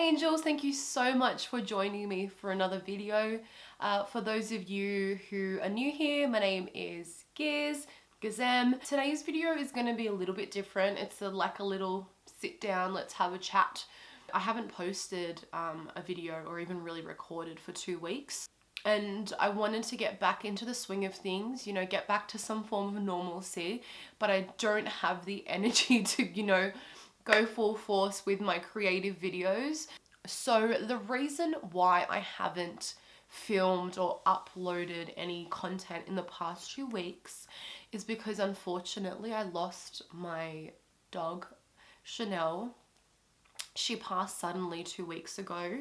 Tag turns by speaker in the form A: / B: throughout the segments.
A: angels, thank you so much for joining me for another video. For those of you who are new here, my name is Gizem. Today's video is going to be a little bit different. It's like a little sit down, let's have a chat. I haven't posted a video or even really recorded for 2 weeks. And I wanted to get back into the swing of things, get back to some form of normalcy, but I don't have the energy to, go full force with my creative videos. So the reason why I haven't filmed or uploaded any content in the past 2 weeks is because unfortunately I lost my dog, Chanel. She passed suddenly 2 weeks ago.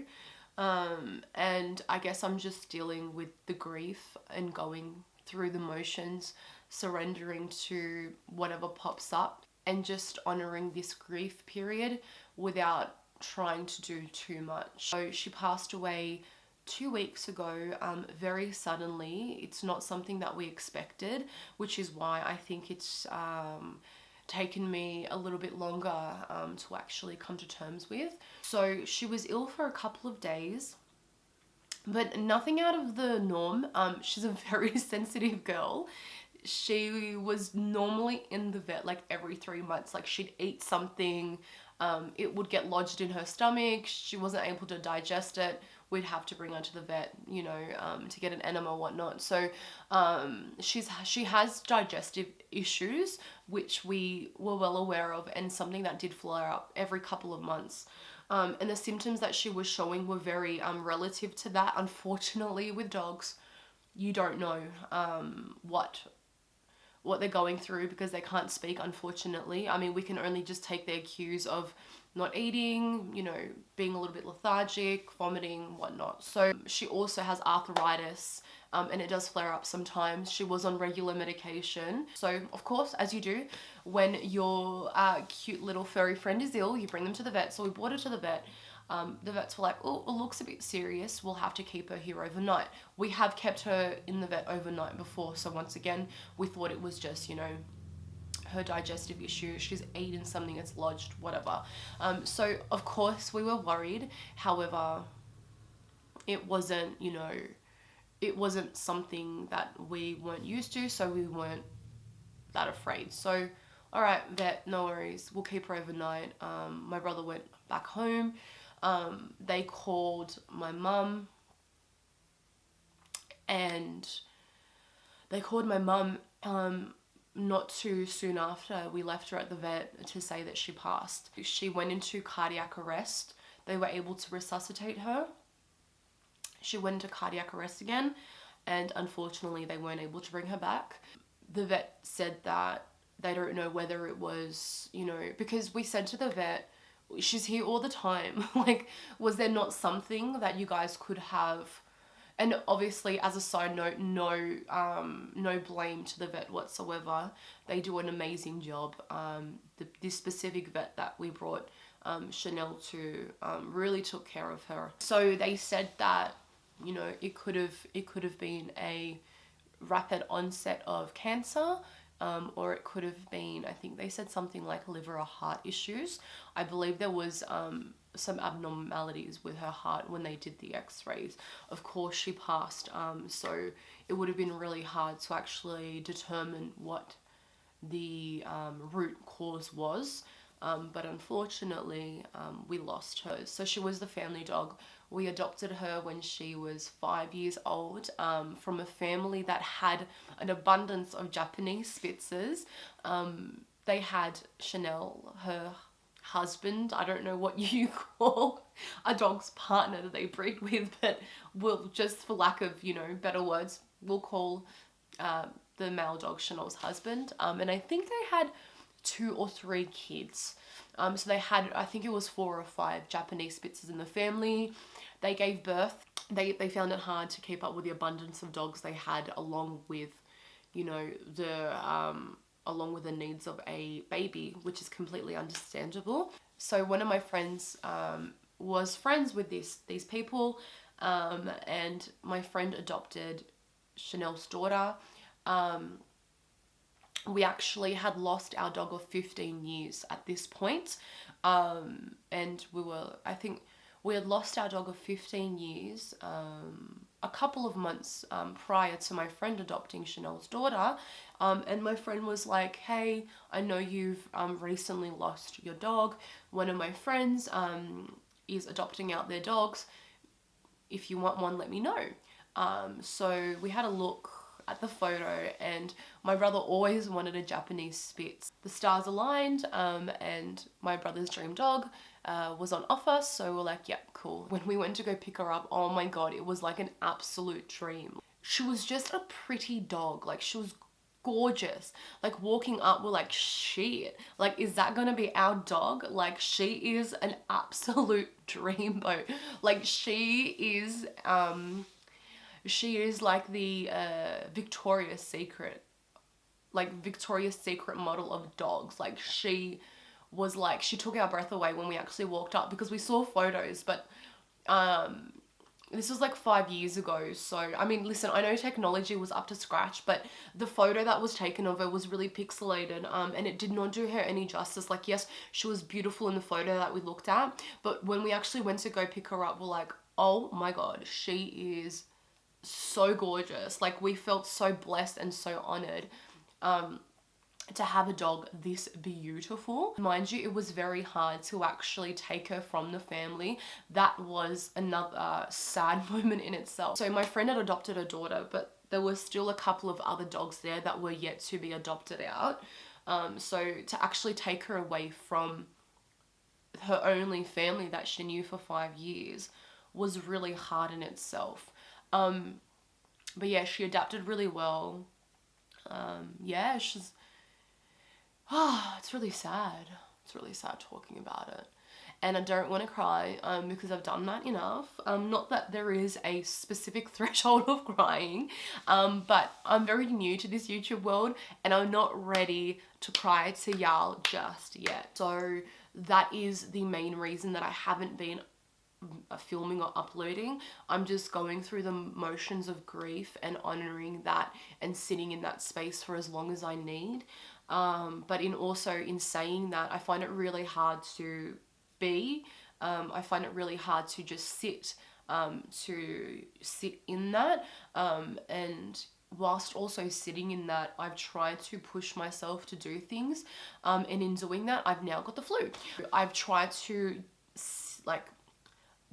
A: And I guess I'm just dealing with the grief and going through the motions, surrendering to whatever pops up and just honoring this grief period without trying to do too much. So she passed away 2 weeks ago, very suddenly. It's not something that we expected, which is why I think it's taken me a little bit longer to actually come to terms with. So she was ill for a couple of days, but nothing out of the norm. She's a very sensitive girl. She was normally in the vet like every 3 months. Like she'd eat something, it would get lodged in her stomach. She wasn't able to digest it. We'd have to bring her to the vet, to get an enema or whatnot. So she has digestive issues, which we were well aware of, and something that did flare up every couple of months. And the symptoms that she was showing were very relative to that. Unfortunately, with dogs, you don't know what they're going through because they can't speak, unfortunately. I mean, we can only just take their cues of not eating, being a little bit lethargic, vomiting, whatnot. So she also has arthritis, and it does flare up sometimes. She was on regular medication. So of course, as you do, when your cute little furry friend is ill, you bring them to the vet. So we brought her to the vet. The vets were like, oh, it looks a bit serious. We'll have to keep her here overnight. We have kept her in the vet overnight before. So once again, we thought it was just, her digestive issue. She's eaten something, it's lodged, whatever. So of course we were worried. However, it wasn't, it wasn't something that we weren't used to. So we weren't that afraid. So, all right, vet, no worries. We'll keep her overnight. My brother went back home. They called my mum, and they called my mum not too soon after we left her at the vet to say that she passed. She went into cardiac arrest. They were able to resuscitate her. She went into cardiac arrest again, and unfortunately they weren't able to bring her back. The vet said that they don't know whether it was, because we said to the vet, she's here all the time. Like, was there not something that you guys could have? And obviously, as a side note, no blame to the vet whatsoever. They do an amazing job. This specific vet that we brought Chanel to really took care of her. So they said that, it could have been a rapid onset of cancer. Or it could have been, I think they said something like liver or heart issues. I believe there was some abnormalities with her heart when they did the x-rays. Of course, she passed, so it would have been really hard to actually determine what the root cause was. But unfortunately, we lost her. So she was the family dog. We adopted her when she was 5 years old, from a family that had an abundance of Japanese Spitzes. They had Chanel, her husband. I don't know what you call a dog's partner that they breed with, but we'll just, for lack of, better words, we'll call the male dog Chanel's husband. And I think they had 2 or 3 kids. So they had, I think it was 4 or 5 Japanese Spitzes in the family. They gave birth. They found it hard to keep up with the abundance of dogs they had, along with, along with the needs of a baby, which is completely understandable. So one of my friends was friends with these people, and my friend adopted Chanel's daughter. We actually had lost our dog of 15 years at this point. And we were, I think, We had lost our dog of 15 years a couple of months prior to my friend adopting Chanel's daughter. And my friend was like, hey, I know you've recently lost your dog. One of my friends is adopting out their dogs. If you want one, let me know. So we had a look at the photo, and my brother always wanted a Japanese Spitz. The stars aligned, and my brother's dream dog was on offer, so we're like, yep, cool. When we went to go pick her up, oh my god, it was like an absolute dream. She was just a pretty dog. Like, she was gorgeous. Like, walking up, we're like, shit, like, is that gonna be our dog? Like, she is an absolute dreamboat. Like, she is like the Victoria's Secret model of dogs. Like, she was like, she took our breath away when we actually walked up, because we saw photos, but this was like 5 years ago. So, I mean, listen, I know technology was up to scratch, but the photo that was taken of her was really pixelated, and it did not do her any justice. Like, yes, she was beautiful in the photo that we looked at, but when we actually went to go pick her up, we're like, oh my god, she is so gorgeous. Like, we felt so blessed and so honored to have a dog this beautiful. Mind you, it was very hard to actually take her from the family. That was another sad moment in itself. So my friend had adopted her daughter, but there were still a couple of other dogs there that were yet to be adopted out. So to actually take her away from her only family that she knew for 5 years was really hard in itself. But yeah, she adapted really well. Yeah, she's... it's really sad. It's really sad talking about it. And I don't want to cry because I've done that enough. Not that there is a specific threshold of crying, but I'm very new to this YouTube world and I'm not ready to cry to y'all just yet. So that is the main reason that I haven't been filming or uploading. I'm just going through the motions of grief and honoring that and sitting in that space for as long as I need. But in saying that, I find it really hard to be. I find it really hard to just sit in that. And whilst also sitting in that, I've tried to push myself to do things. And in doing that, I've now got the flu. I've tried to like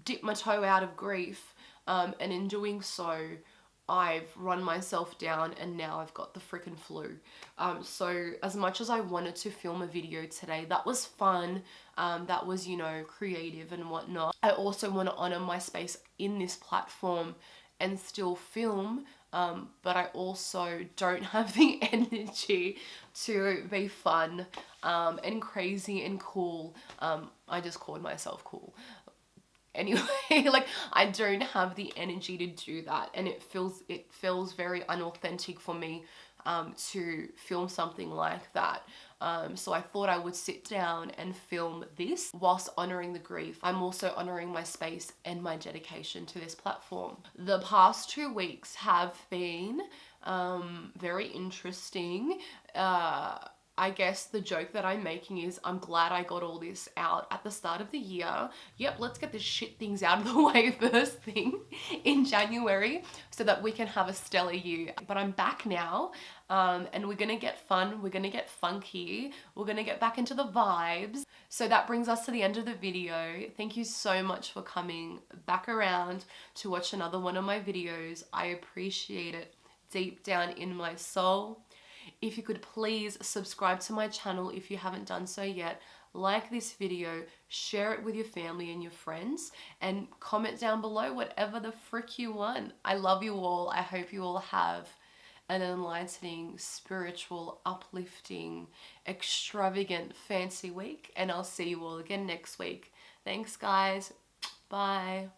A: dip my toe out of grief, and in doing so I've run myself down and now I've got the freaking flu. So as much as I wanted to film a video today, that was fun, that was, you know, creative and whatnot, I also want to honor my space in this platform and still film, but I also don't have the energy to be fun and crazy and cool. I just called myself cool. Anyway, like, I don't have the energy to do that, and it feels very unauthentic for me to film something like that. So I thought I would sit down and film this whilst honoring the grief. I'm also honoring my space and my dedication to this platform. The past 2 weeks have been very interesting. I guess the joke that I'm making is I'm glad I got all this out at the start of the year. Yep, let's get the shit things out of the way first thing in January so that we can have a stellar year. But I'm back now, and we're gonna get fun, we're gonna get funky, we're gonna get back into the vibes. So that brings us to the end of the video. Thank you so much for coming back around to watch another one of my videos. I appreciate it deep down in my soul. If you could please subscribe to my channel if you haven't done so yet, like this video, share it with your family and your friends, and comment down below whatever the frick you want. I love you all. I hope you all have an enlightening, spiritual, uplifting, extravagant, fancy week, and I'll see you all again next week. Thanks, guys. Bye.